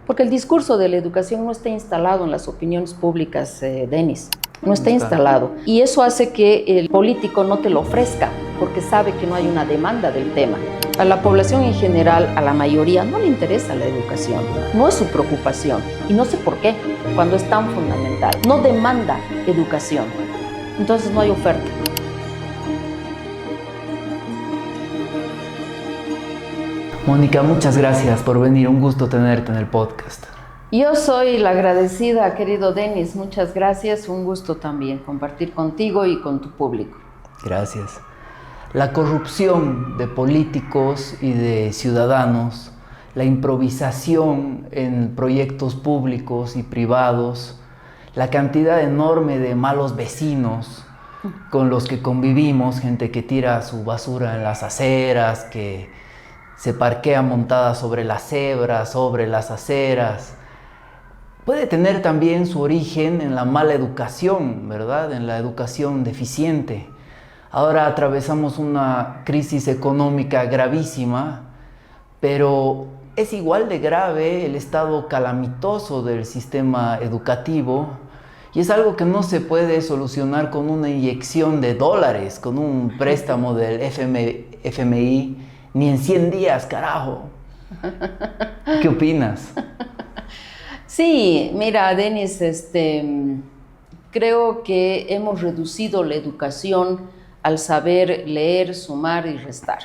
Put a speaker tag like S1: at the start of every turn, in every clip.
S1: Porque el discurso de la educación no está instalado en las opiniones públicas, Denis. No está instalado. Y eso hace que el político no te lo ofrezca, porque sabe que no hay una demanda del tema. A la población en general, a la mayoría, no le interesa la educación. No es su preocupación. Y no sé por qué, cuando es tan fundamental. No demanda educación. Entonces no hay oferta.
S2: Mónica, muchas gracias por venir. Un gusto tenerte en el podcast.
S1: Yo soy la agradecida, querido Denis. Muchas gracias. Un gusto también compartir contigo y con tu público.
S2: Gracias. La corrupción de políticos y de ciudadanos, la improvisación en proyectos públicos y privados, la cantidad enorme de malos vecinos con los que convivimos, gente que tira su basura en las aceras, que se parquea montada sobre las cebras, sobre las aceras, puede tener también su origen en la mala educación, ¿verdad? En la educación deficiente. Ahora atravesamos una crisis económica gravísima, pero es igual de grave el estado calamitoso del sistema educativo y es algo que no se puede solucionar con una inyección de dólares, con un préstamo del FMI, ni en 100 días, carajo. ¿Qué opinas?
S1: Sí, mira, Denis, creo que hemos reducido la educación al saber leer, sumar y restar,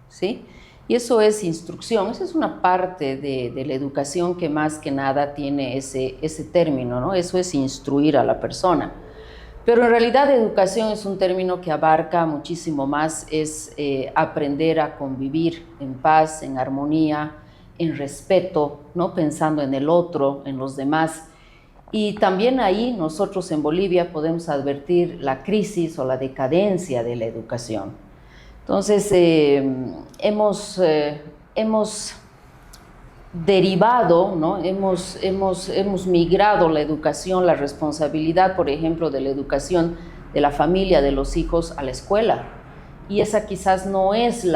S1: ¿sí? Y eso es instrucción, esa es una parte de la educación que más que nada tiene ese término, ¿no? Eso es instruir a la persona. Pero en realidad educación es un término que abarca muchísimo más, es aprender a convivir en paz, en armonía, en respeto, ¿no? Pensando en el otro, en los demás. Y también ahí nosotros en Bolivia podemos advertir la crisis o la decadencia de la educación. Entonces hemos derivado, ¿no? hemos migrado la educación, la responsabilidad, por ejemplo, de la educación de la familia, de los hijos, a la escuela. Y esa quizás no es el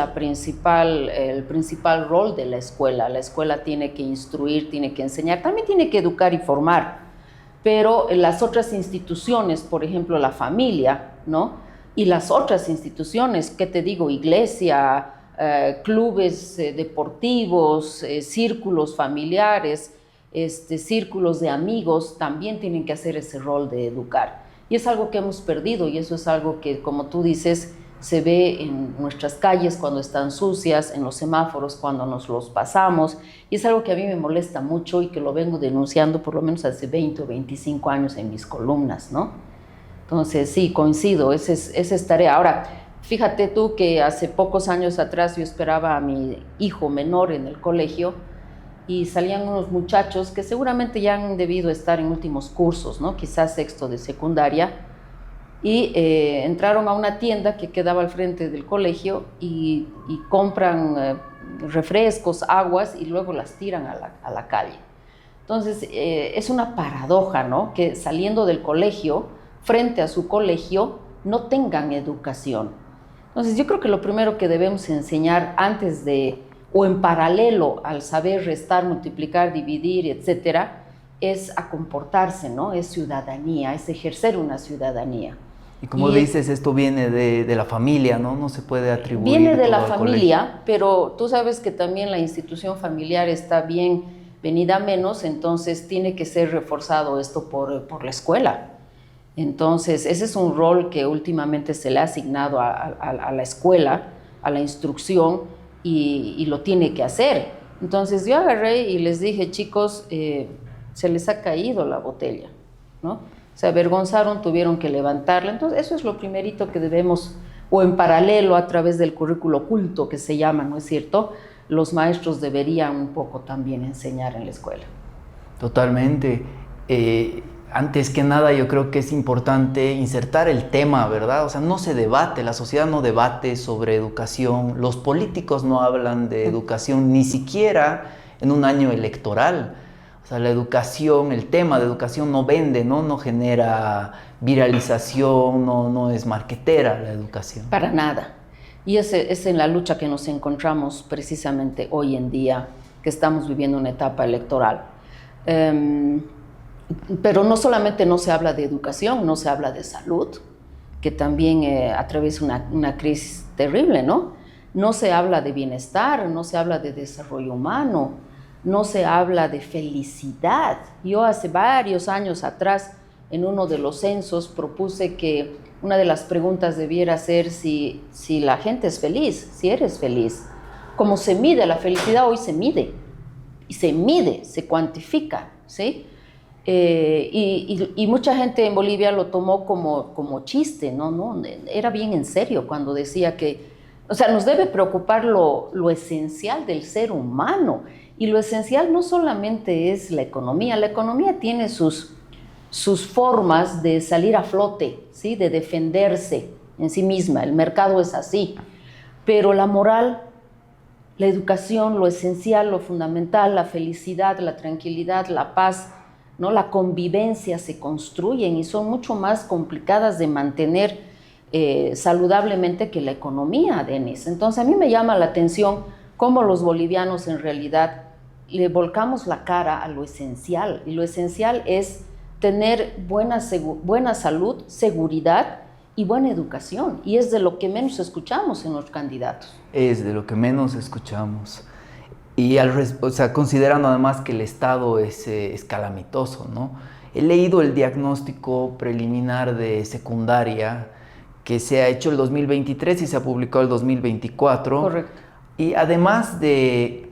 S1: principal rol de la escuela. La escuela tiene que instruir, tiene que enseñar, también tiene que educar y formar. Pero las otras instituciones, por ejemplo, la familia, ¿no? Y las otras instituciones, ¿qué te digo? Iglesia, clubes deportivos, círculos familiares, círculos de amigos, también tienen que hacer ese rol de educar. Y es algo que hemos perdido y eso es algo que, como tú dices, se ve en nuestras calles cuando están sucias, en los semáforos cuando nos los pasamos, y es algo que a mí me molesta mucho y que lo vengo denunciando por lo menos hace 20 o 25 años en mis columnas, ¿no? Entonces, sí, coincido, esa es tarea. Ahora, fíjate tú que hace pocos años atrás yo esperaba a mi hijo menor en el colegio y salían unos muchachos que seguramente ya han debido estar en últimos cursos, ¿no? Quizás sexto de secundaria, y entraron a una tienda que quedaba al frente del colegio y compran refrescos, aguas y luego las tiran a la calle. Entonces es una paradoja, ¿no? Que saliendo del colegio, frente a su colegio, no tengan educación. Entonces yo creo que lo primero que debemos enseñar antes de, o en paralelo al saber restar, multiplicar, dividir, etcétera, es a comportarse, ¿no? Es ciudadanía, es ejercer una ciudadanía.
S2: Y como dices, esto viene de la familia, ¿no? No se puede atribuir.
S1: Viene de la familia, pero tú sabes que también la institución familiar está bien venida menos, entonces tiene que ser reforzado esto por la escuela. Entonces, ese es un rol que últimamente se le ha asignado a la escuela, a la instrucción, y lo tiene que hacer. Entonces, yo agarré y les dije, chicos, se les ha caído la botella, ¿no? Se avergonzaron, tuvieron que levantarla. Entonces, eso es lo primerito que debemos, o en paralelo a través del currículo oculto que se llama, ¿no es cierto? Los maestros deberían un poco también enseñar en la escuela.
S2: Totalmente. Antes que nada, yo creo que es importante insertar el tema, ¿verdad? O sea, no se debate, la sociedad no debate sobre educación, los políticos no hablan de educación, ni siquiera en un año electoral. O sea, la educación, el tema de educación no vende, no genera viralización, no es marketera la educación.
S1: Para nada. Y es en la lucha que nos encontramos precisamente hoy en día, que estamos viviendo una etapa electoral. Pero no solamente no se habla de educación, no se habla de salud, que también atraviesa una crisis terrible, ¿no? No se habla de bienestar, no se habla de desarrollo humano, no se habla de felicidad. Yo hace varios años atrás, en uno de los censos, propuse que una de las preguntas debiera ser si la gente es feliz, si eres feliz. Como se mide la felicidad, hoy se mide, se cuantifica, ¿sí? Y mucha gente en Bolivia lo tomó como chiste, ¿no? Era bien en serio cuando decía que, o sea, nos debe preocupar lo esencial del ser humano, y lo esencial no solamente es la economía tiene sus formas de salir a flote, ¿sí? De defenderse en sí misma, el mercado es así, pero la moral, la educación, lo esencial, lo fundamental, la felicidad, la tranquilidad, la paz, ¿no? La convivencia se construyen y son mucho más complicadas de mantener saludablemente que la economía, Denis. Entonces a mí me llama la atención cómo los bolivianos en realidad le volcamos la cara a lo esencial, y lo esencial es tener buena salud, seguridad y buena educación, y es de lo que menos escuchamos en los candidatos.
S2: Es de lo que menos escuchamos. Y o sea, considerando además que el estado es calamitoso, ¿no? He leído el diagnóstico preliminar de secundaria que se ha hecho el 2023 y se ha publicado el 2024.
S1: Correcto.
S2: Y además de,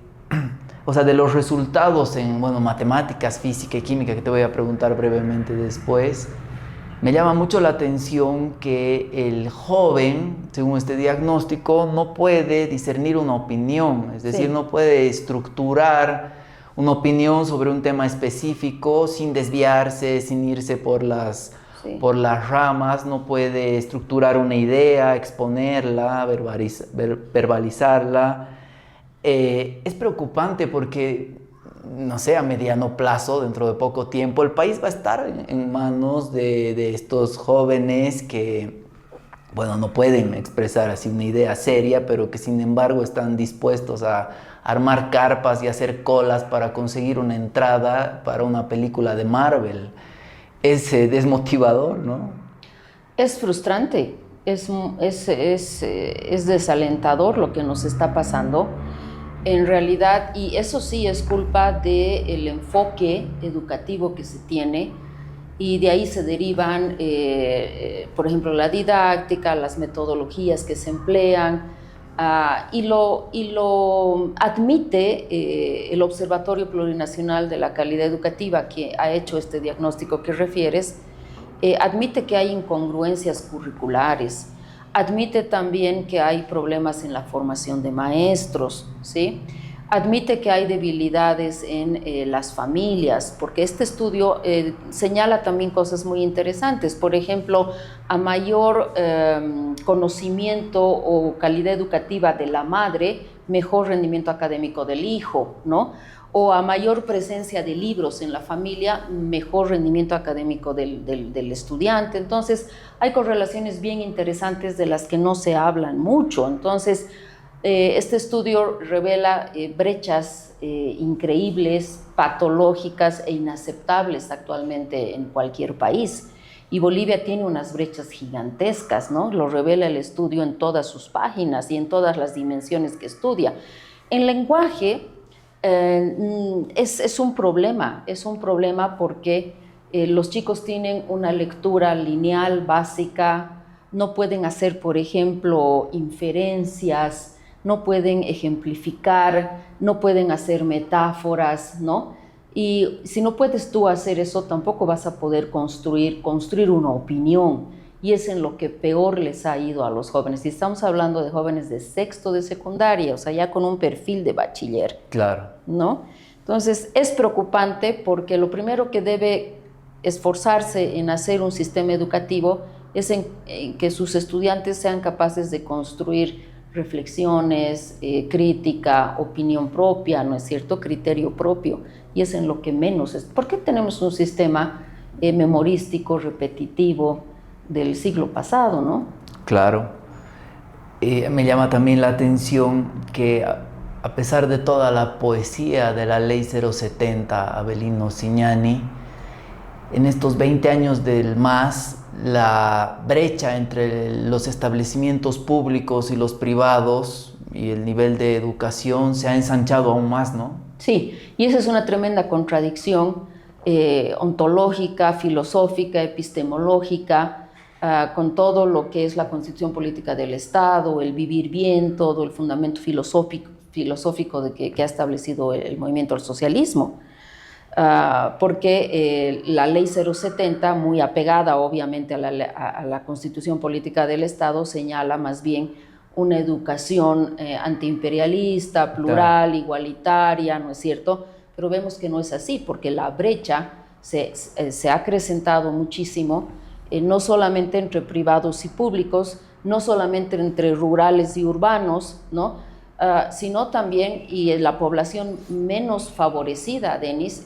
S2: o sea, de los resultados en, bueno, matemáticas, física y química, que te voy a preguntar brevemente después, me llama mucho la atención que el joven, según este diagnóstico, no puede discernir una opinión, es decir, no puede estructurar una opinión sobre un tema específico sin desviarse, sin irse por las ramas, no puede estructurar una idea, exponerla, verbalizarla. Es preocupante porque, no sé, a mediano plazo, dentro de poco tiempo, el país va a estar en manos de estos jóvenes que, bueno, no pueden expresar así una idea seria, pero que sin embargo están dispuestos a armar carpas y hacer colas para conseguir una entrada para una película de Marvel. Es desmotivador, ¿no?
S1: Es frustrante, es desalentador lo que nos está pasando. En realidad, y eso sí es culpa del enfoque educativo que se tiene, y de ahí se derivan, por ejemplo, la didáctica, las metodologías que se emplean, y lo admite el Observatorio Plurinacional de la Calidad Educativa, que ha hecho este diagnóstico que refieres. Admite que hay incongruencias curriculares, admite también que hay problemas en la formación de maestros, ¿sí? Admite que hay debilidades en las familias, porque este estudio señala también cosas muy interesantes. Por ejemplo, a mayor conocimiento o calidad educativa de la madre, mejor rendimiento académico del hijo, ¿no? O a mayor presencia de libros en la familia, mejor rendimiento académico del estudiante. Entonces, hay correlaciones bien interesantes de las que no se hablan mucho. Entonces, este estudio revela brechas increíbles, patológicas e inaceptables actualmente en cualquier país. Y Bolivia tiene unas brechas gigantescas, ¿no? Lo revela el estudio en todas sus páginas y en todas las dimensiones que estudia. En lenguaje, es un problema porque los chicos tienen una lectura lineal básica, no pueden hacer, por ejemplo, inferencias, no pueden ejemplificar, no pueden hacer metáforas, ¿no? Y si no puedes tú hacer eso, tampoco vas a poder construir una opinión, y es en lo que peor les ha ido a los jóvenes. Y estamos hablando de jóvenes de sexto de secundaria, o sea, ya con un perfil de bachiller.
S2: Claro.
S1: ¿No? Entonces, es preocupante porque lo primero que debe esforzarse en hacer un sistema educativo es en que sus estudiantes sean capaces de construir reflexiones, crítica, opinión propia, ¿no es cierto?, criterio propio, y es en lo que menos es. ¿Por qué tenemos un sistema memorístico, repetitivo del siglo pasado, no?
S2: Claro. Me llama también la atención que a pesar de toda la poesía de la Ley 070, Avelino Cignani, en estos 20 años del MAS, la brecha entre los establecimientos públicos y los privados y el nivel de educación se ha ensanchado aún más, ¿no?
S1: Sí, y esa es una tremenda contradicción ontológica, filosófica, epistemológica, con todo lo que es la constitución política del Estado, el vivir bien, todo el fundamento filosófico de que ha establecido el movimiento del socialismo. Porque la ley 070, muy apegada obviamente a la constitución política del Estado, señala más bien una educación antiimperialista, plural, claro, igualitaria, ¿no es cierto? Pero vemos que no es así, porque la brecha se ha acrecentado muchísimo, no solamente entre privados y públicos, no solamente entre rurales y urbanos, ¿no? Sino también, y la población menos favorecida, Denis,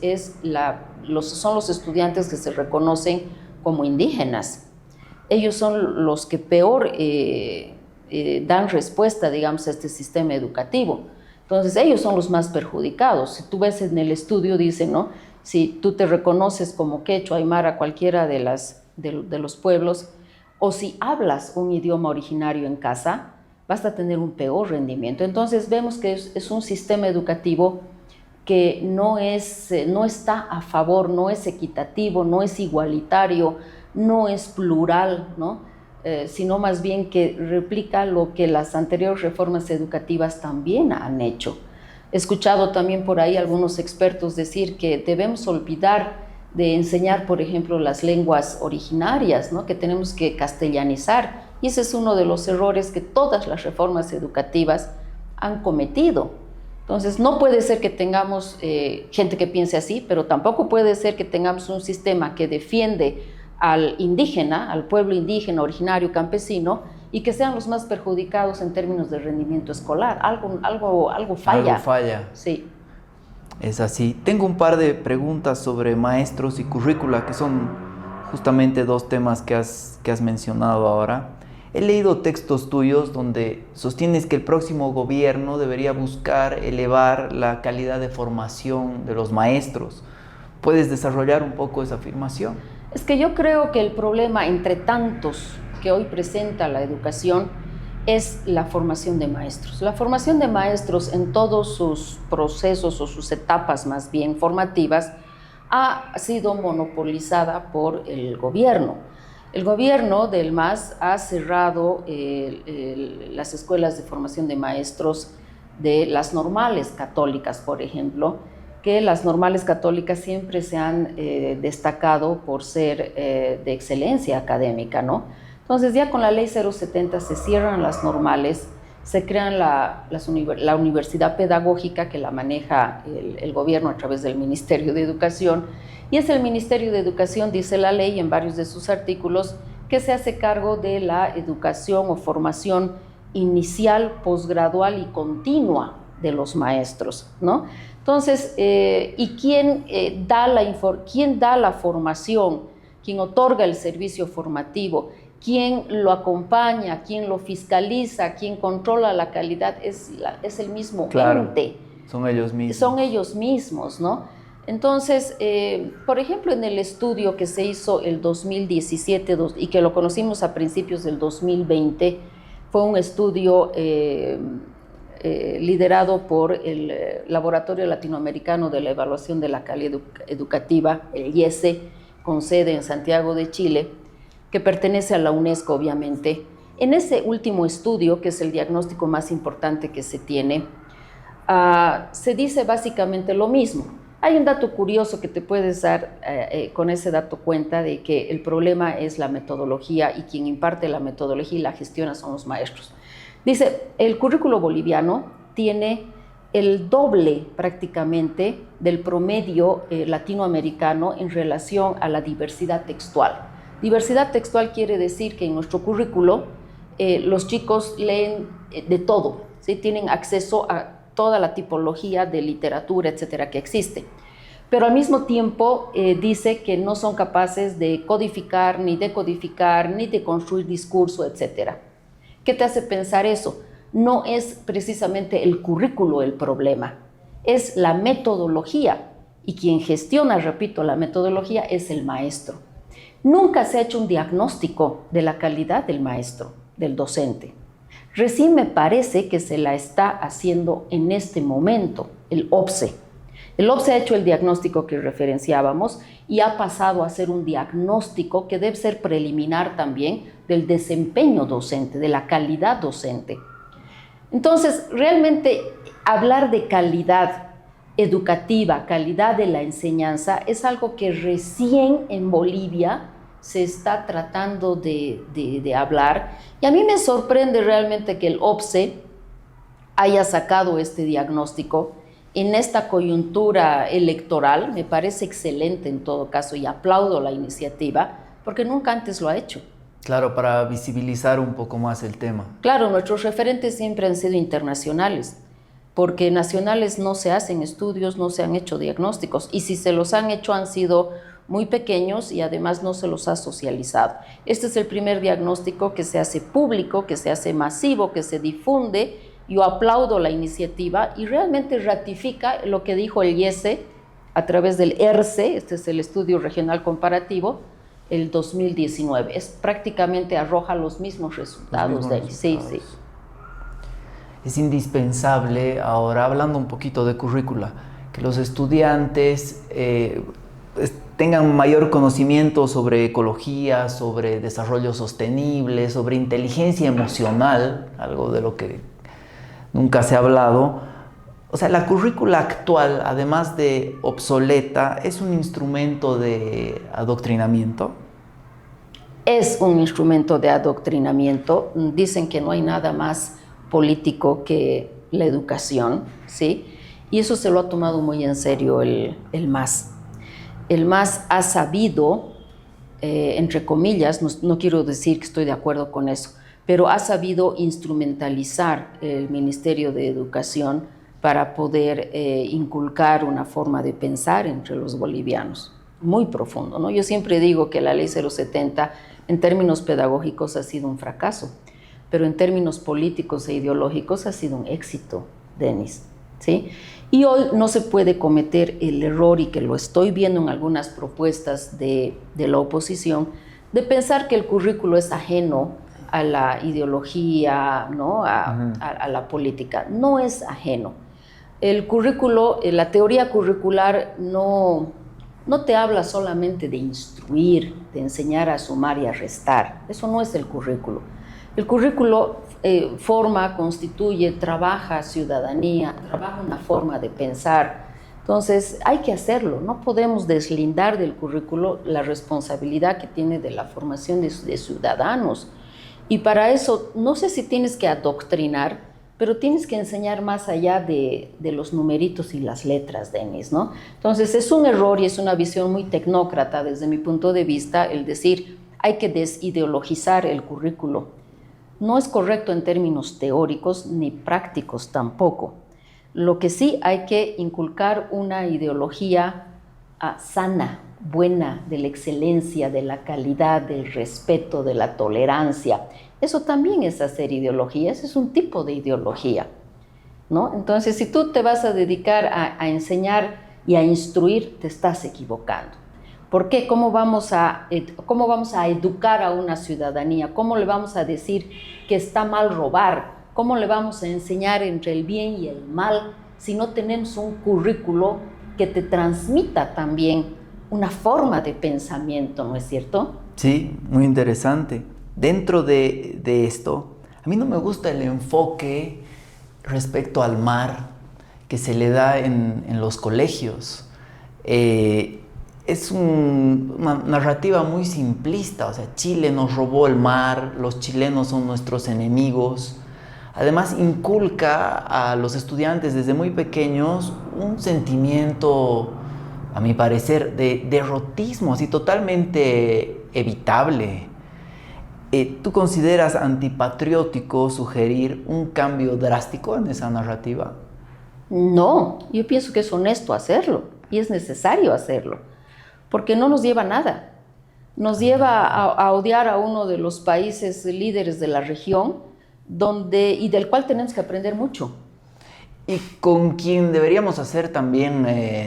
S1: son los estudiantes que se reconocen como indígenas. Ellos son los que peor dan respuesta, digamos, a este sistema educativo. Entonces, ellos son los más perjudicados. Si tú ves en el estudio, dice, ¿no? Si tú te reconoces como quechua, aymara, cualquiera de los pueblos, o si hablas un idioma originario en casa, vas a tener un peor rendimiento. Entonces vemos que es un sistema educativo que no está a favor, no es equitativo, no es igualitario, no es plural, ¿no? Sino más bien que replica lo que las anteriores reformas educativas también han hecho. He escuchado también por ahí algunos expertos decir que debemos olvidar de enseñar, por ejemplo, las lenguas originarias, ¿no? Que tenemos que castellanizar. Y ese es uno de los errores que todas las reformas educativas han cometido. Entonces, no puede ser que tengamos gente que piense así, pero tampoco puede ser que tengamos un sistema que defiende al indígena, al pueblo indígena, originario, campesino, y que sean los más perjudicados en términos de rendimiento escolar. Algo falla.
S2: Algo falla.
S1: Sí.
S2: Es así. Tengo un par de preguntas sobre maestros y currícula, que son justamente dos temas que has mencionado ahora. He leído textos tuyos donde sostienes que el próximo gobierno debería buscar elevar la calidad de formación de los maestros. ¿Puedes desarrollar un poco esa afirmación?
S1: Es que yo creo que el problema entre tantos que hoy presenta la educación es la formación de maestros. La formación de maestros en todos sus procesos o sus etapas más bien formativas ha sido monopolizada por el gobierno. El gobierno del MAS ha cerrado las escuelas de formación de maestros de las normales católicas, por ejemplo, que las normales católicas siempre se han destacado por ser de excelencia académica, ¿no? Entonces ya con la ley 070 se cierran las normales, se crean la universidad pedagógica que la maneja el gobierno a través del Ministerio de Educación, y es el Ministerio de Educación, dice la ley en varios de sus artículos, que se hace cargo de la educación o formación inicial, posgradual y continua de los maestros, ¿no? Entonces, ¿y quién da la formación? ¿Quién otorga el servicio formativo? ¿Quién lo acompaña? ¿Quién lo fiscaliza? ¿Quién controla la calidad? Es el mismo ente.
S2: Son ellos mismos.
S1: Son ellos mismos, ¿no? Entonces, por ejemplo, en el estudio que se hizo el 2017 y que lo conocimos a principios del 2020, fue un estudio liderado por el Laboratorio Latinoamericano de la Evaluación de la Calidad Educativa, el IESE, con sede en Santiago de Chile, que pertenece a la UNESCO, obviamente. En ese último estudio, que es el diagnóstico más importante que se tiene, se dice básicamente lo mismo. Hay un dato curioso que te puedes dar con ese dato cuenta de que el problema es la metodología, y quien imparte la metodología y la gestiona son los maestros. Dice, el currículo boliviano tiene el doble prácticamente del promedio latinoamericano en relación a la diversidad textual. Diversidad textual quiere decir que en nuestro currículo los chicos leen de todo, ¿sí? Tienen acceso a toda la tipología de literatura, etcétera, que existe. Pero al mismo tiempo dice que no son capaces de codificar, ni decodificar, ni de construir discurso, etcétera. ¿Qué te hace pensar eso? no es precisamente el currículo el problema, es la metodología. Y quien gestiona, repito, la metodología es el maestro. Nunca se ha hecho un diagnóstico de la calidad del maestro, del docente. Recién me parece que se la está haciendo en este momento el OPSE. El OPSE ha hecho el diagnóstico que referenciábamos y ha pasado a ser un diagnóstico que debe ser preliminar también del desempeño docente, de la calidad docente. Entonces, realmente hablar de calidad educativa, calidad de la enseñanza, es algo que recién en Bolivia se está tratando de hablar. Y a mí me sorprende realmente que el OPSE haya sacado este diagnóstico en esta coyuntura electoral. Me parece excelente en todo caso y aplaudo la iniciativa porque nunca antes lo ha hecho.
S2: Claro, para visibilizar un poco más el tema.
S1: Claro, nuestros referentes siempre han sido internacionales, porque nacionales no se hacen estudios, no se han hecho diagnósticos, y si se los han hecho han sido muy pequeños y además no se los ha socializado. Este es el primer diagnóstico que se hace público, que se hace masivo, que se difunde. Yo aplaudo la iniciativa y realmente ratifica lo que dijo el IESE a través del ERCE, este es el Estudio Regional Comparativo, el 2019. Es prácticamente arroja los mismos resultados de ahí. Sí, sí.
S2: Es indispensable, ahora hablando un poquito de currícula, que los estudiantes tengan mayor conocimiento sobre ecología, sobre desarrollo sostenible, sobre inteligencia emocional, algo de lo que nunca se ha hablado. O sea, la currícula actual, además de obsoleta, ¿es un instrumento de adoctrinamiento?
S1: Es un instrumento de adoctrinamiento. Dicen que no hay nada más político que la educación, ¿sí? Y eso se lo ha tomado muy en serio el MAS. El MAS ha sabido, entre comillas, no quiero decir que estoy de acuerdo con eso, pero ha sabido instrumentalizar el Ministerio de Educación para poder inculcar una forma de pensar entre los bolivianos, muy profundo, ¿no? Yo siempre digo que la Ley 070 en términos pedagógicos ha sido un fracaso, pero en términos políticos e ideológicos ha sido un éxito, Denis, ¿sí? Y hoy no se puede cometer el error, y que lo estoy viendo en algunas propuestas de la oposición, de pensar que el currículo es ajeno a la ideología, ¿no? a la política. No es ajeno. El currículo, la teoría curricular no te habla solamente de instruir, de enseñar a sumar y a restar. Eso no es el currículo. El currículo forma, constituye, trabaja ciudadanía, trabaja una forma de pensar. Entonces hay que hacerlo, no podemos deslindar del currículo la responsabilidad que tiene de la formación de ciudadanos. Y para eso, no sé si tienes que adoctrinar, pero tienes que enseñar más allá de los numeritos y las letras, Denis, ¿no? Entonces es un error y es una visión muy tecnócrata desde mi punto de vista el decir hay que desideologizar el currículo. No es correcto en términos teóricos ni prácticos tampoco. Lo que sí hay que inculcar una ideología sana, buena, de la excelencia, de la calidad, del respeto, de la tolerancia. Eso también es hacer ideología, ese es un tipo de ideología, ¿no? Entonces, si tú te vas a dedicar a enseñar y a instruir, te estás equivocando. ¿Por qué? ¿Cómo vamos a educar a una ciudadanía? ¿Cómo le vamos a decir que está mal robar? ¿Cómo le vamos a enseñar entre el bien y el mal si no tenemos un currículo que te transmita también una forma de pensamiento, ¿no es cierto?
S2: Sí, muy interesante. Dentro de esto, a mí no me gusta el enfoque respecto al mar que se le da en los colegios. Es una narrativa muy simplista, o sea, Chile nos robó el mar, los chilenos son nuestros enemigos. Además, inculca a los estudiantes desde muy pequeños un sentimiento, a mi parecer, de derrotismo, así totalmente evitable. ¿Tú consideras antipatriótico sugerir un cambio drástico en esa narrativa?
S1: No, yo pienso que es honesto hacerlo y es necesario hacerlo, porque no nos lleva a nada. Nos lleva a odiar a uno de los países líderes de la región, y del cual tenemos que aprender mucho.
S2: Y con quien deberíamos hacer también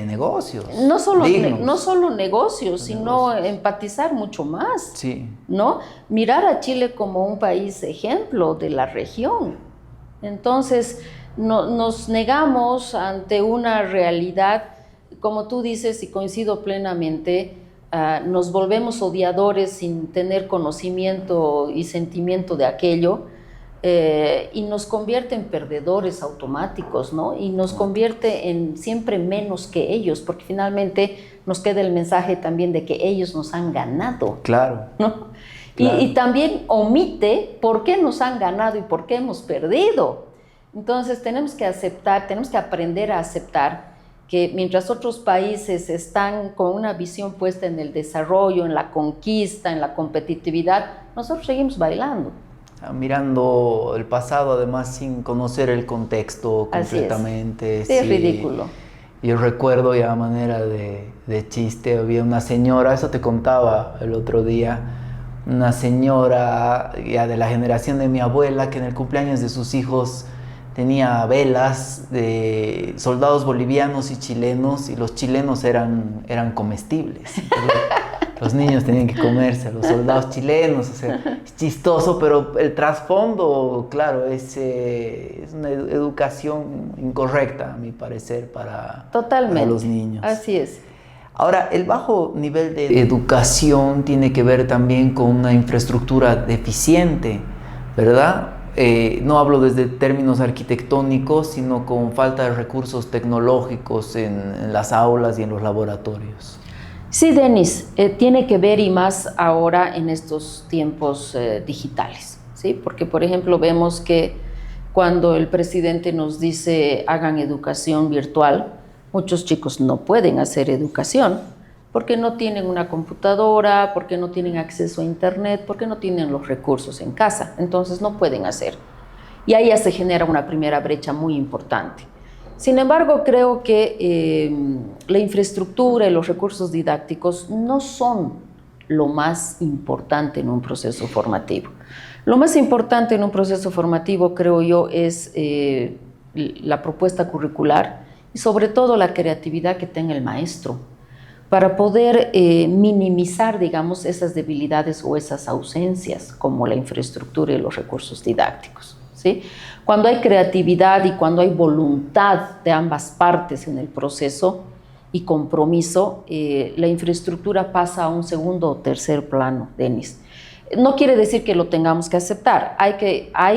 S2: negocios.
S1: No solo negocios,
S2: negocios,
S1: sino empatizar mucho más.
S2: Sí.
S1: ¿No? Mirar a Chile como un país ejemplo de la región. Entonces, nos negamos ante una realidad, como tú dices, y coincido plenamente, nos volvemos odiadores sin tener conocimiento y sentimiento de aquello. Y nos convierte en perdedores automáticos, ¿no? Y nos convierte en siempre menos que ellos, porque finalmente nos queda el mensaje también de que ellos nos han ganado.
S2: Claro.
S1: ¿No?
S2: Claro.
S1: Y también omite por qué nos han ganado y por qué hemos perdido. Entonces tenemos que aprender a aceptar que mientras otros países están con una visión puesta en el desarrollo, en la conquista, en la competitividad, nosotros seguimos bailando.
S2: Mirando el pasado, además, sin conocer el contexto completamente.
S1: Sí, es ridículo.
S2: Yo recuerdo, ya a manera de chiste, había una señora, eso te contaba el otro día, una señora ya de la generación de mi abuela, que en el cumpleaños de sus hijos tenía velas de soldados bolivianos y chilenos, y los chilenos eran comestibles. Entonces, los niños tenían que comerse a los soldados chilenos, o sea, es chistoso, pero el trasfondo, claro, es una educación incorrecta, a mi parecer, para los niños.
S1: Así es.
S2: Ahora, el bajo nivel de educación tiene que ver también con una infraestructura deficiente, ¿verdad? No hablo desde términos arquitectónicos, sino con falta de recursos tecnológicos en las aulas y en los laboratorios.
S1: Sí, Denis, tiene que ver, y más ahora en estos tiempos digitales, ¿sí? Porque, por ejemplo, vemos que cuando el presidente nos dice hagan educación virtual, muchos chicos no pueden hacer educación porque no tienen una computadora, porque no tienen acceso a internet, porque no tienen los recursos en casa, entonces no pueden hacer. Y ahí ya se genera una primera brecha muy importante. Sin embargo, creo que la infraestructura y los recursos didácticos no son lo más importante en un proceso formativo. Lo más importante en un proceso formativo, creo yo, es la propuesta curricular y sobre todo la creatividad que tenga el maestro para poder minimizar, digamos, esas debilidades o esas ausencias como la infraestructura y los recursos didácticos, ¿sí? Cuando hay creatividad y cuando hay voluntad de ambas partes en el proceso y compromiso, la infraestructura pasa a un segundo o tercer plano, Denis. No quiere decir que lo tengamos que aceptar, hay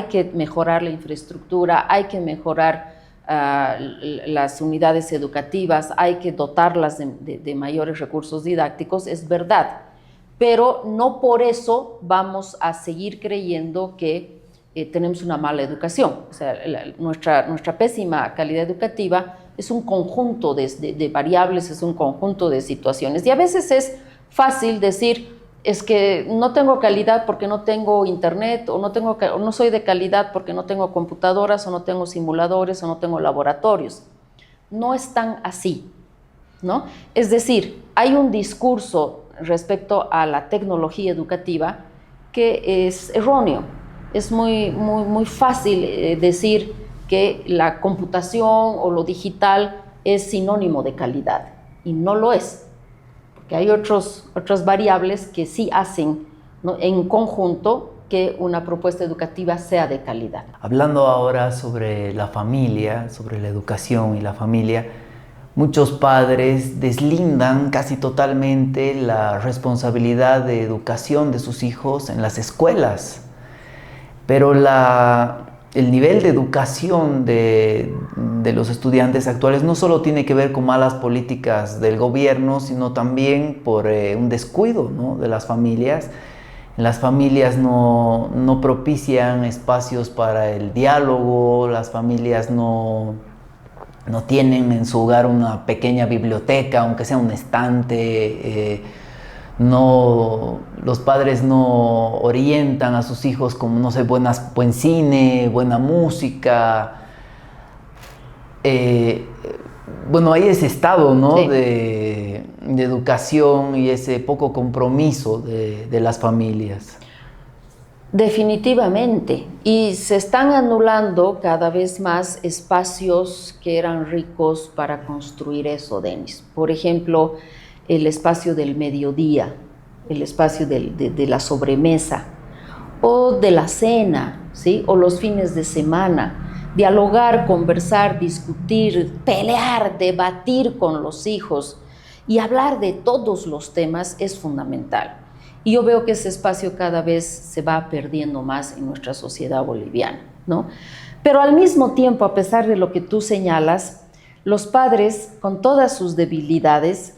S1: que mejorar la infraestructura, hay que mejorar las unidades educativas, hay que dotarlas de mayores recursos didácticos, es verdad, pero no por eso vamos a seguir creyendo que tenemos una mala educación. O sea, nuestra pésima calidad educativa es un conjunto de variables, es un conjunto de situaciones. Y a veces es fácil decir, es que no tengo calidad porque no tengo internet, o no soy de calidad porque no tengo computadoras, o no tengo simuladores, o no tengo laboratorios. No es tan así, ¿no? Es decir, hay un discurso respecto a la tecnología educativa que es erróneo. Es muy fácil decir que la computación o lo digital es sinónimo de calidad, y no lo es, porque hay otras variables que sí hacen, ¿no?, en conjunto que una propuesta educativa sea de calidad.
S2: Hablando ahora sobre la familia, sobre la educación y la familia, muchos padres deslindan casi totalmente la responsabilidad de educación de sus hijos en las escuelas. Pero el nivel de educación de los estudiantes actuales no solo tiene que ver con malas políticas del gobierno, sino también por un descuido, ¿no?, de las familias. Las familias no propician espacios para el diálogo, las familias no tienen en su hogar una pequeña biblioteca, aunque sea un estante. Los padres no orientan a sus hijos como, no sé, buen cine, buena música. Bueno, hay ese estado, ¿no?,
S1: sí,
S2: de educación y ese poco compromiso de las familias.
S1: Definitivamente, y se están anulando cada vez más espacios que eran ricos para construir eso, Denis. Por ejemplo, el espacio del mediodía, el espacio de la sobremesa o de la cena, ¿sí? O los fines de semana. Dialogar, conversar, discutir, pelear, debatir con los hijos y hablar de todos los temas es fundamental. Y yo veo que ese espacio cada vez se va perdiendo más en nuestra sociedad boliviana, ¿no? Pero al mismo tiempo, a pesar de lo que tú señalas, los padres, con todas sus debilidades,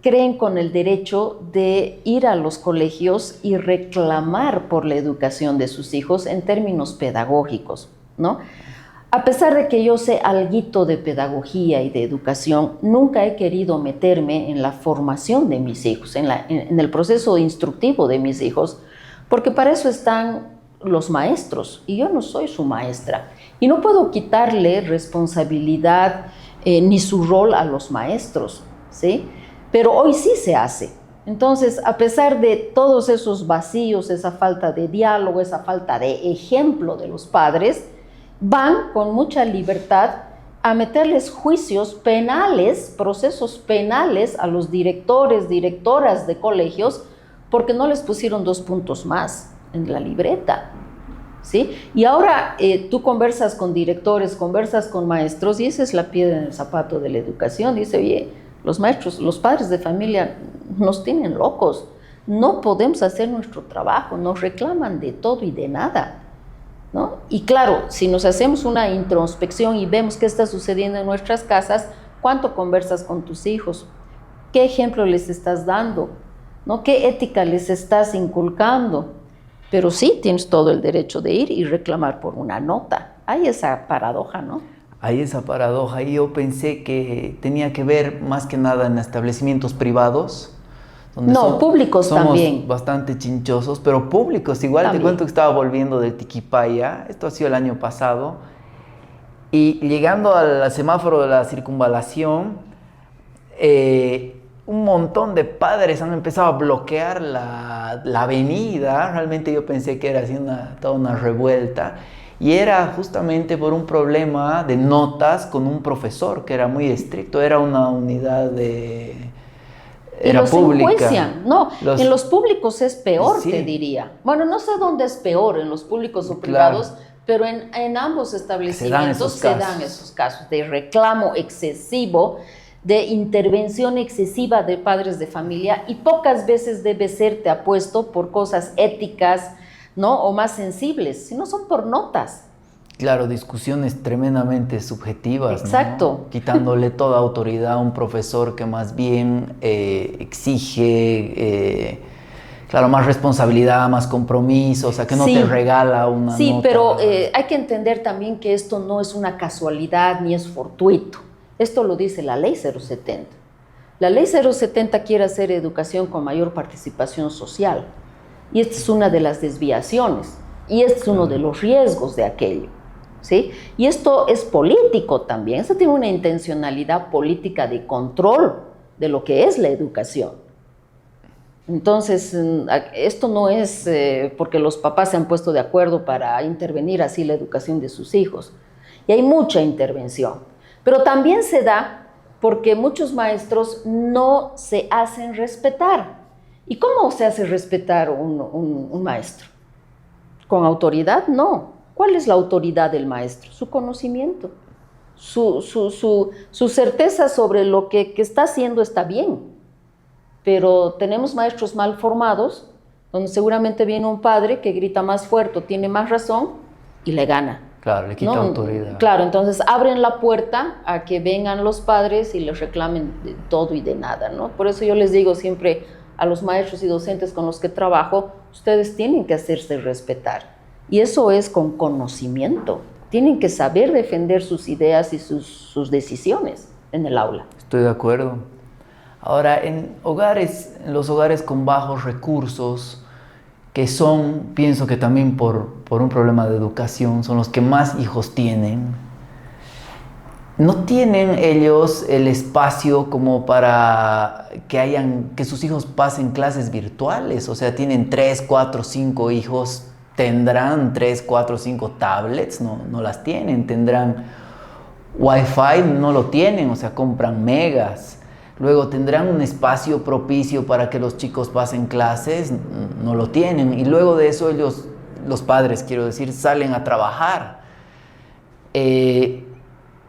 S1: creen con el derecho de ir a los colegios y reclamar por la educación de sus hijos en términos pedagógicos, ¿no? A pesar de que yo sé alguito de pedagogía y de educación, nunca he querido meterme en la formación de mis hijos, en el proceso instructivo de mis hijos, porque para eso están los maestros y yo no soy su maestra. Y no puedo quitarle responsabilidad ni su rol a los maestros, ¿sí? Pero hoy sí se hace. Entonces, a pesar de todos esos vacíos, esa falta de diálogo, esa falta de ejemplo de los padres, van con mucha libertad a meterles juicios penales, procesos penales a los directores, directoras de colegios, porque no les pusieron 2 puntos más en la libreta, ¿sí? Y ahora tú conversas con directores, conversas con maestros, y esa es la piedra en el zapato de la educación. Dice, oye, los maestros, los padres de familia nos tienen locos, no podemos hacer nuestro trabajo, nos reclaman de todo y de nada, ¿no? Y claro, si nos hacemos una introspección y vemos qué está sucediendo en nuestras casas, ¿cuánto conversas con tus hijos? ¿Qué ejemplo les estás dando? ¿No? ¿Qué ética les estás inculcando? Pero sí tienes todo el derecho de ir y reclamar por una nota. Hay esa paradoja, ¿no?
S2: Hay esa paradoja y yo pensé que tenía que ver más que nada en establecimientos privados.
S1: No, públicos
S2: somos
S1: también.
S2: Bastante chinchosos, pero públicos igual. También. Te cuento que estaba volviendo de Tiquipaya, esto ha sido el año pasado, y llegando al semáforo de la circunvalación, un montón de padres han empezado a bloquear la avenida. Realmente yo pensé que era así toda una revuelta, y era justamente por un problema de notas con un profesor que era muy estricto. Era una unidad era
S1: los
S2: pública.
S1: Enjuician. No, en los públicos es peor,
S2: sí.
S1: Te diría. Bueno, no sé dónde es peor, en los públicos o privados, claro. Pero en ambos establecimientos se dan esos casos de reclamo excesivo, de intervención excesiva de padres de familia, y pocas veces debe ser, te apuesto, por cosas éticas, ¿no? O más sensibles, sino son por notas.
S2: Claro, discusiones tremendamente subjetivas.
S1: Exacto.
S2: ¿No? Quitándole toda autoridad a un profesor que más bien exige, claro, más responsabilidad, más compromiso, o sea, que no te regala una nota.
S1: Sí, pero hay que entender también que esto no es una casualidad ni es fortuito. Esto lo dice la Ley 070. La Ley 070 quiere hacer educación con mayor participación social, y esta es una de las desviaciones, y este es uno de los riesgos de aquello. ¿Sí? Y esto es político también, esto tiene una intencionalidad política de control de lo que es la educación. Entonces, esto no es porque los papás se han puesto de acuerdo para intervenir así la educación de sus hijos. Y hay mucha intervención. Pero también se da porque muchos maestros no se hacen respetar. ¿Y cómo se hace respetar un maestro? ¿Con autoridad? No. ¿Cuál es la autoridad del maestro? Su conocimiento, su certeza sobre lo que está haciendo está bien. Pero tenemos maestros mal formados, donde seguramente viene un padre que grita más fuerte, tiene más razón y le gana.
S2: Claro, le quita autoridad.
S1: Claro, entonces abren la puerta a que vengan los padres y les reclamen de todo y de nada, ¿no? Por eso yo les digo siempre a los maestros y docentes con los que trabajo, ustedes tienen que hacerse respetar. Y eso es con conocimiento. Tienen que saber defender sus ideas y sus decisiones en el aula.
S2: Estoy de acuerdo. Ahora, en los hogares con bajos recursos, que son, pienso que también por un problema de educación, son los que más hijos tienen, no tienen ellos el espacio como para que sus hijos pasen clases virtuales. O sea, tienen 3, 4, 5 hijos, tendrán 3, 4, 5 tablets, no las tienen. Tendrán Wi-Fi, no lo tienen, o sea, compran megas. Luego tendrán un espacio propicio para que los chicos pasen clases, no lo tienen. Y luego de eso ellos, los padres, quiero decir, salen a trabajar.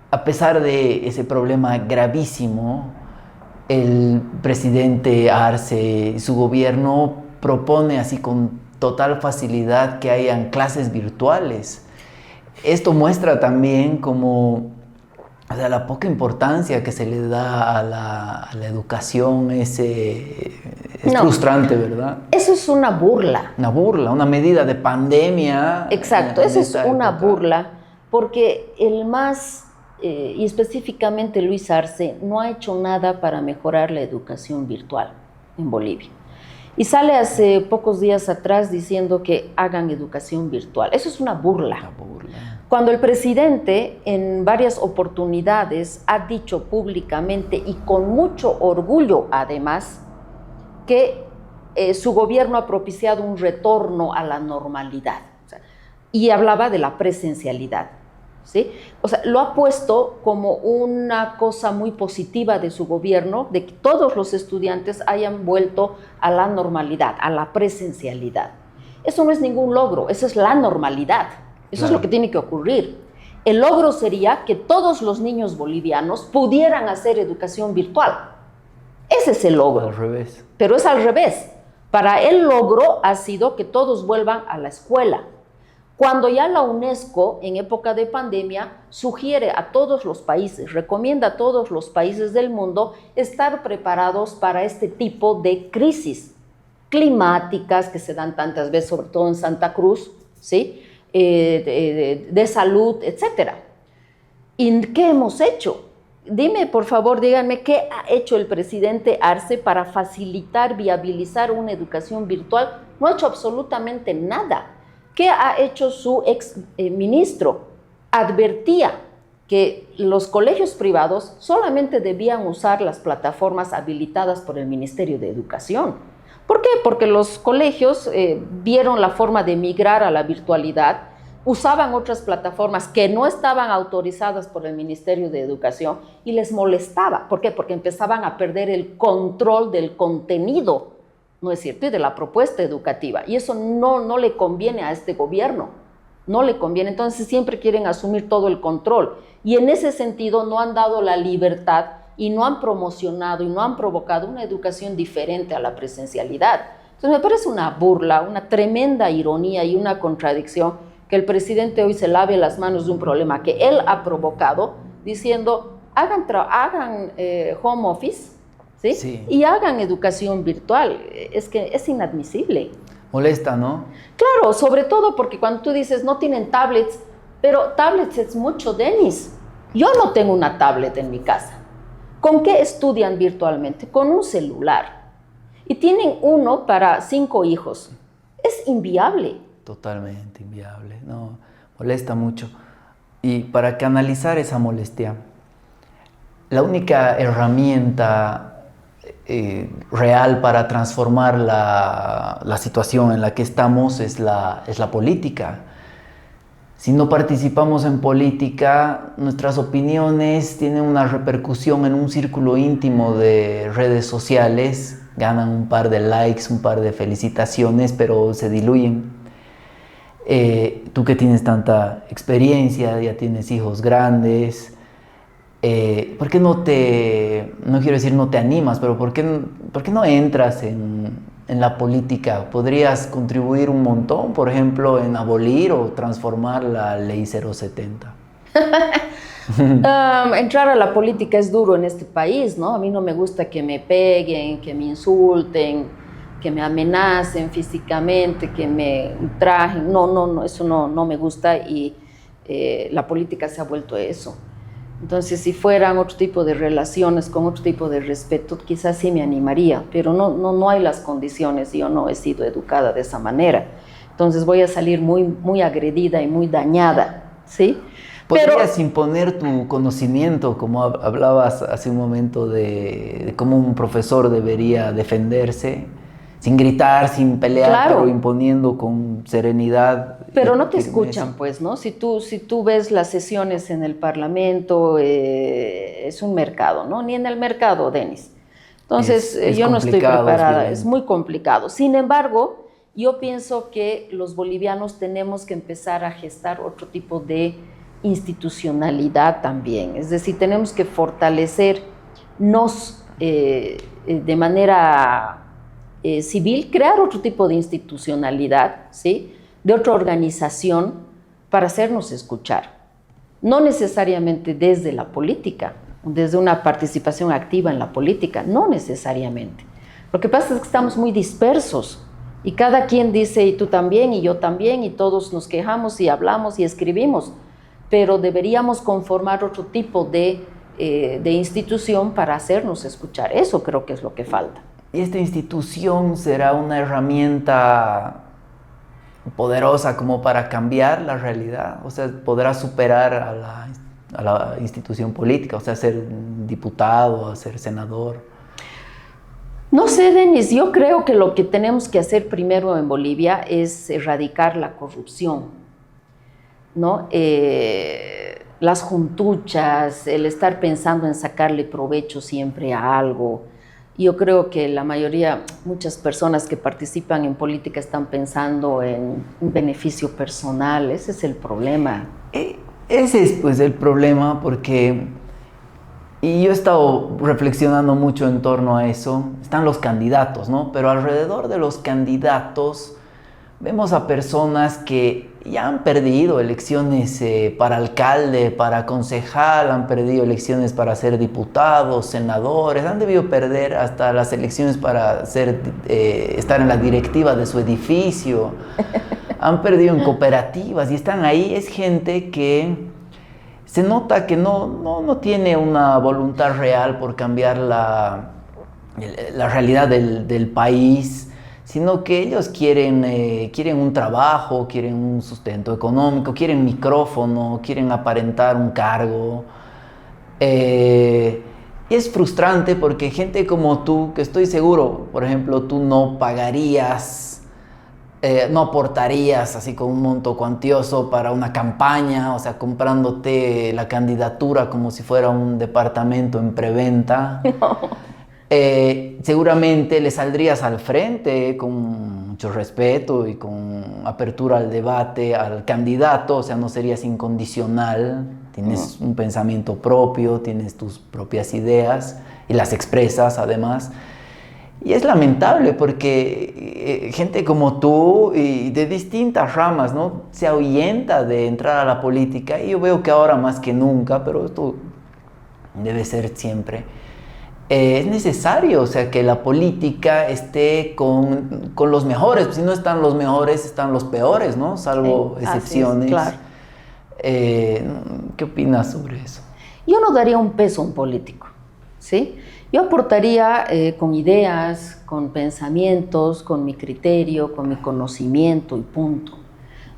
S2: A pesar de ese problema gravísimo, el presidente Arce y su gobierno propone así con total facilidad que hayan clases virtuales. Esto muestra también como, o sea, la poca importancia que se le da a la educación. Es frustrante, ¿verdad?
S1: Eso es una burla.
S2: Una burla, una medida de pandemia.
S1: Exacto, eso es una burla, porque y específicamente Luis Arce, no ha hecho nada para mejorar la educación virtual en Bolivia. Y sale hace pocos días atrás diciendo que hagan educación virtual. Eso es una burla. Una burla. Cuando el presidente en varias oportunidades ha dicho públicamente y con mucho orgullo además que su gobierno ha propiciado un retorno a la normalidad. O sea, y hablaba de la presencialidad. ¿Sí? O sea, lo ha puesto como una cosa muy positiva de su gobierno, de que todos los estudiantes hayan vuelto a la normalidad, a la presencialidad. Eso no es ningún logro, eso es la normalidad. Eso es lo que tiene que ocurrir. El logro sería que todos los niños bolivianos pudieran hacer educación virtual. Ese es el logro.
S2: Al revés.
S1: Pero es al revés. Para el logro ha sido que todos vuelvan a la escuela. Cuando ya la UNESCO, en época de pandemia, sugiere a todos los países, recomienda a todos los países del mundo estar preparados para este tipo de crisis climáticas que se dan tantas veces, sobre todo en Santa Cruz, ¿sí? De salud, etc. ¿Y qué hemos hecho? Dime, por favor, díganme, ¿qué ha hecho el presidente Arce para facilitar, viabilizar una educación virtual? No ha hecho absolutamente nada. ¿Qué ha hecho su ex ministro? Advertía que los colegios privados solamente debían usar las plataformas habilitadas por el Ministerio de Educación. ¿Por qué? Porque los colegios vieron la forma de migrar a la virtualidad, usaban otras plataformas que no estaban autorizadas por el Ministerio de Educación y les molestaba. ¿Por qué? Porque empezaban a perder el control del contenido, ¿no es cierto?, y de la propuesta educativa. Y eso no le conviene a este gobierno, no le conviene. Entonces siempre quieren asumir todo el control. Y en ese sentido no han dado la libertad y no han promocionado y no han provocado una educación diferente a la presencialidad. Entonces me parece una burla, una tremenda ironía y una contradicción que el presidente hoy se lave las manos de un problema que él ha provocado, diciendo, hagan home office, ¿sí? Sí. Y hagan educación virtual. Es que es inadmisible.
S2: Molesta, ¿no?
S1: Claro, sobre todo porque cuando tú dices no tienen tablets, pero tablets es mucho, Denis. Yo no tengo una tablet en mi casa. ¿Con qué estudian virtualmente? Con un celular. Y tienen uno para 5 hijos. Es inviable.
S2: Totalmente inviable. No, molesta mucho. Y para canalizar esa molestia, la única herramienta real para transformar la situación en la que estamos es la política. Si no participamos en política, nuestras opiniones tienen una repercusión en un círculo íntimo de redes sociales, ganan un par de likes, un par de felicitaciones, pero se diluyen. Tú que tienes tanta experiencia, ya tienes hijos grandes, ¿por qué no quiero decir no te animas, pero por qué no entras en la política? Podrías contribuir un montón, por ejemplo, en abolir o transformar la ley 070.
S1: Entrar a la política es duro en este país, ¿no? A mí no me gusta que me peguen, que me insulten, que me amenacen físicamente, que me ultrajen. No, eso no me gusta y la política se ha vuelto eso. Entonces, si fueran otro tipo de relaciones, con otro tipo de respeto, quizás sí me animaría, pero no hay las condiciones, yo no he sido educada de esa manera. Entonces voy a salir muy agredida y muy dañada, ¿sí?
S2: ¿Podrías imponer tu conocimiento, como hablabas hace un momento de cómo un profesor debería defenderse, sin gritar, sin pelear,
S1: claro,
S2: pero imponiendo con serenidad?
S1: Pero no te escuchan, pues, ¿no? Si tú ves las sesiones en el Parlamento, es un mercado, ¿no? Ni en el mercado, Denis. Entonces, yo no estoy preparada, es muy complicado. Sin embargo, yo pienso que los bolivianos tenemos que empezar a gestar otro tipo de institucionalidad también. Es decir, tenemos que fortalecernos de manera civil, crear otro tipo de institucionalidad, ¿sí? De otra organización para hacernos escuchar. No necesariamente desde la política, desde una participación activa en la política, no necesariamente. Lo que pasa es que estamos muy dispersos y cada quien dice, y tú también, y yo también, y todos nos quejamos y hablamos y escribimos, pero deberíamos conformar otro tipo de institución para hacernos escuchar. Eso creo que es lo que falta.
S2: ¿Y esta institución será una herramienta poderosa como para cambiar la realidad? O sea, ¿podrá superar a la institución política? O sea, ser diputado, ser senador.
S1: No sé, Denis, yo creo que lo que tenemos que hacer primero en Bolivia es erradicar la corrupción, ¿no? Las juntuchas, el estar pensando en sacarle provecho siempre a algo. Yo creo que la mayoría, muchas personas que participan en política están pensando en un beneficio personal. Ese es el problema.
S2: Ese es pues el problema, porque y yo he estado reflexionando mucho en torno a eso. Están los candidatos, ¿no? Pero alrededor de los candidatos vemos a personas que ya han perdido elecciones para alcalde, para concejal, han perdido elecciones para ser diputados, senadores, han debido perder hasta las elecciones para estar en la directiva de su edificio, han perdido en cooperativas y están ahí. Es gente que se nota que no tiene una voluntad real por cambiar la realidad del país, sino que ellos quieren un trabajo, quieren un sustento económico, quieren micrófono, quieren aparentar un cargo. Y es frustrante porque gente como tú, que estoy seguro, por ejemplo, tú no pagarías, no aportarías así con un monto cuantioso para una campaña, o sea, comprándote la candidatura como si fuera un departamento en preventa. No. Seguramente le saldrías al frente con mucho respeto y con apertura al debate al candidato, o sea, no serías incondicional, tienes un pensamiento propio, tienes tus propias ideas y las expresas además. Y es lamentable porque gente como tú y de distintas ramas, ¿no?, se ahuyenta de entrar a la política, y yo veo que ahora más que nunca, pero esto debe ser siempre. Es necesario, o sea, que la política esté con los mejores. Si no están los mejores, están los peores, ¿no? Salvo excepciones.
S1: Es, claro.
S2: ¿Qué opinas sobre eso?
S1: Yo no daría un peso a un político, ¿sí? Yo aportaría con ideas, con pensamientos, con mi criterio, con mi conocimiento y punto.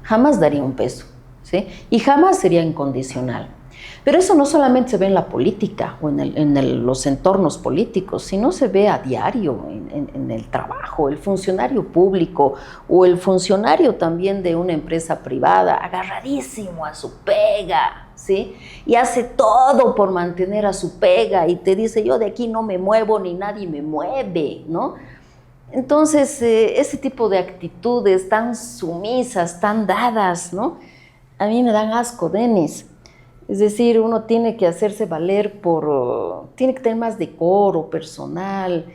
S1: Jamás daría un peso, ¿sí? Y jamás sería incondicional. Pero eso no solamente se ve en la política o en los entornos políticos, sino se ve a diario en el trabajo. El funcionario público o el funcionario también de una empresa privada, agarradísimo a su pega, ¿sí? Y hace todo por mantener a su pega y te dice, yo de aquí no me muevo ni nadie me mueve, ¿no? Entonces, ese tipo de actitudes tan sumisas, tan dadas, ¿no?, a mí me dan asco, Denis. Es decir, uno tiene que hacerse valer tiene que tener más decoro personal,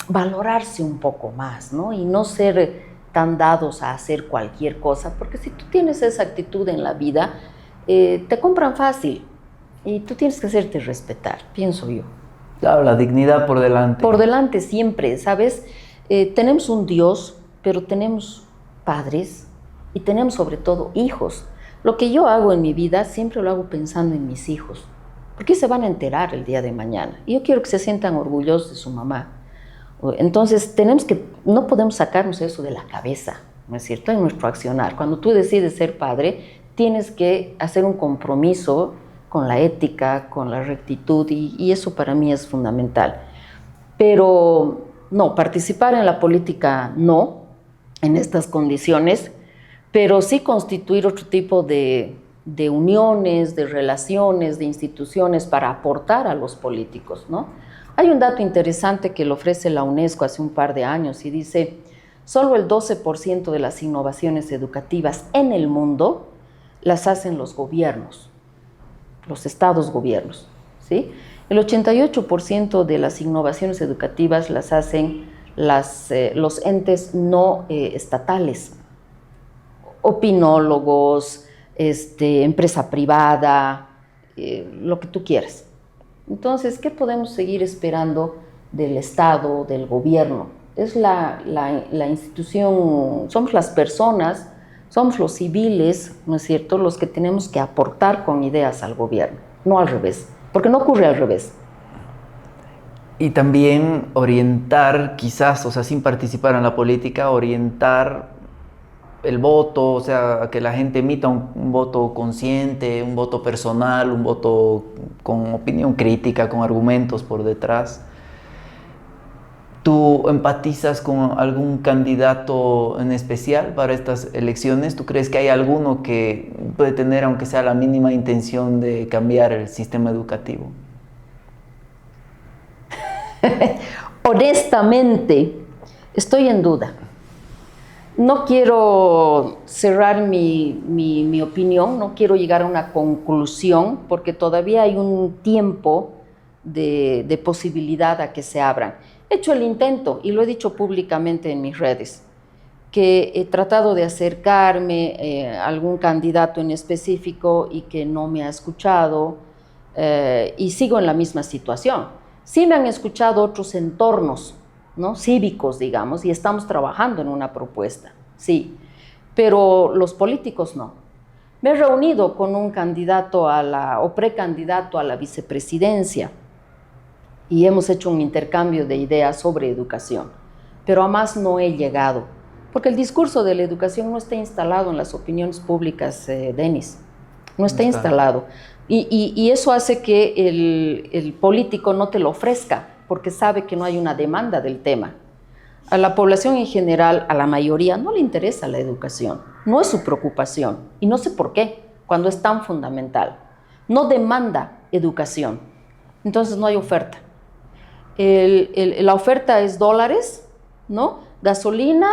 S1: valorarse un poco más, ¿no? Y no ser tan dados a hacer cualquier cosa, porque si tú tienes esa actitud en la vida, te compran fácil y tú tienes que hacerte respetar, pienso yo.
S2: Claro, la dignidad por delante.
S1: Por delante siempre, ¿sabes? Tenemos un Dios, pero tenemos padres, y tenemos sobre todo hijos. Lo que yo hago en mi vida siempre lo hago pensando en mis hijos, porque se van a enterar el día de mañana. Y yo quiero que se sientan orgullosos de su mamá. Entonces no podemos sacarnos eso de la cabeza. ¿no es cierto?, en nuestro accionar. Cuando tú decides ser padre, tienes que hacer un compromiso con la ética, con la rectitud, y eso para mí es fundamental. Pero no, participar en la política no, en estas condiciones, pero sí constituir otro tipo de uniones, de relaciones, de instituciones para aportar a los políticos, ¿no? Hay un dato interesante que lo ofrece la UNESCO hace un par de años y dice: solo el 12% de las innovaciones educativas en el mundo las hacen los gobiernos, los estados gobiernos, ¿sí? El 88% de las innovaciones educativas las hacen los entes no estatales, opinólogos, empresa privada, lo que tú quieras. Entonces, ¿qué podemos seguir esperando del Estado, del gobierno? Es la institución, somos las personas, somos los civiles, ¿no es cierto?, los que tenemos que aportar con ideas al gobierno, no al revés, porque no ocurre al revés.
S2: Y también orientar, quizás, o sea, sin participar en la política, orientar el voto, o sea, a que la gente emita un voto consciente, un voto personal, un voto con opinión crítica, con argumentos por detrás. ¿Tú empatizas con algún candidato en especial para estas elecciones? ¿Tú crees que hay alguno que puede tener, aunque sea la mínima intención de cambiar el sistema educativo?
S1: Honestamente, estoy en duda. No quiero cerrar mi opinión, no quiero llegar a una conclusión, porque todavía hay un tiempo de posibilidad a que se abran. He hecho el intento, y lo he dicho públicamente en mis redes, que he tratado de acercarme a algún candidato en específico y que no me ha escuchado, y sigo en la misma situación. Sí me han escuchado otros entornos, ¿no?, cívicos, digamos, y estamos trabajando en una propuesta, sí, pero los políticos no. Me he reunido con un candidato o precandidato a la vicepresidencia y hemos hecho un intercambio de ideas sobre educación, pero a más no he llegado, porque el discurso de la educación no está instalado en las opiniones públicas, Denis, no está instalado. Y eso hace que el político no te lo ofrezca, porque sabe que no hay una demanda del tema. A la población en general, a la mayoría, no le interesa la educación, no es su preocupación, y no sé por qué, cuando es tan fundamental. No demanda educación, entonces no hay oferta. La oferta es dólares, ¿no?, gasolina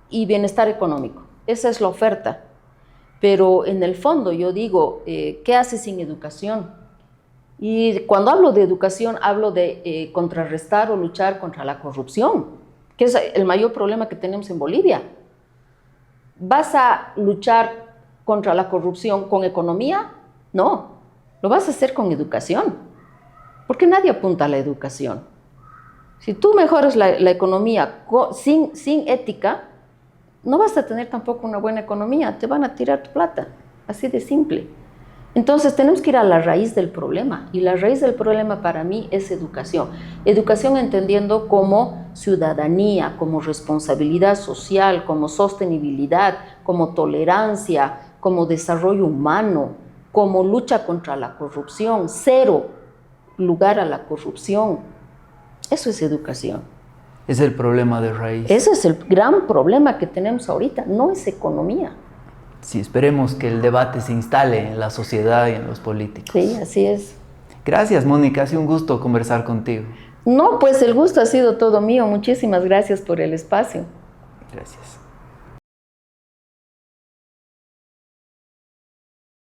S1: y bienestar económico, esa es la oferta. Pero en el fondo yo digo, ¿qué haces sin educación? Y cuando hablo de educación, hablo de contrarrestar o luchar contra la corrupción, que es el mayor problema que tenemos en Bolivia. ¿Vas a luchar contra la corrupción con economía? No, lo vas a hacer con educación, porque nadie apunta a la educación. Si tú mejoras la economía sin ética, no vas a tener tampoco una buena economía, te van a tirar tu plata, así de simple. Entonces tenemos que ir a la raíz del problema, y la raíz del problema para mí es educación. Educación entendiendo como ciudadanía, como responsabilidad social, como sostenibilidad, como tolerancia, como desarrollo humano, como lucha contra la corrupción, cero lugar a la corrupción. Eso es educación.
S2: Es el problema de raíz.
S1: Ese es el gran problema que tenemos ahorita, no es economía.
S2: Sí, esperemos que el debate se instale en la sociedad y en los políticos.
S1: Sí, así es.
S2: Gracias, Mónica, ha sido un gusto conversar contigo.
S1: No, pues el gusto ha sido todo mío. Muchísimas gracias por el espacio.
S2: Gracias.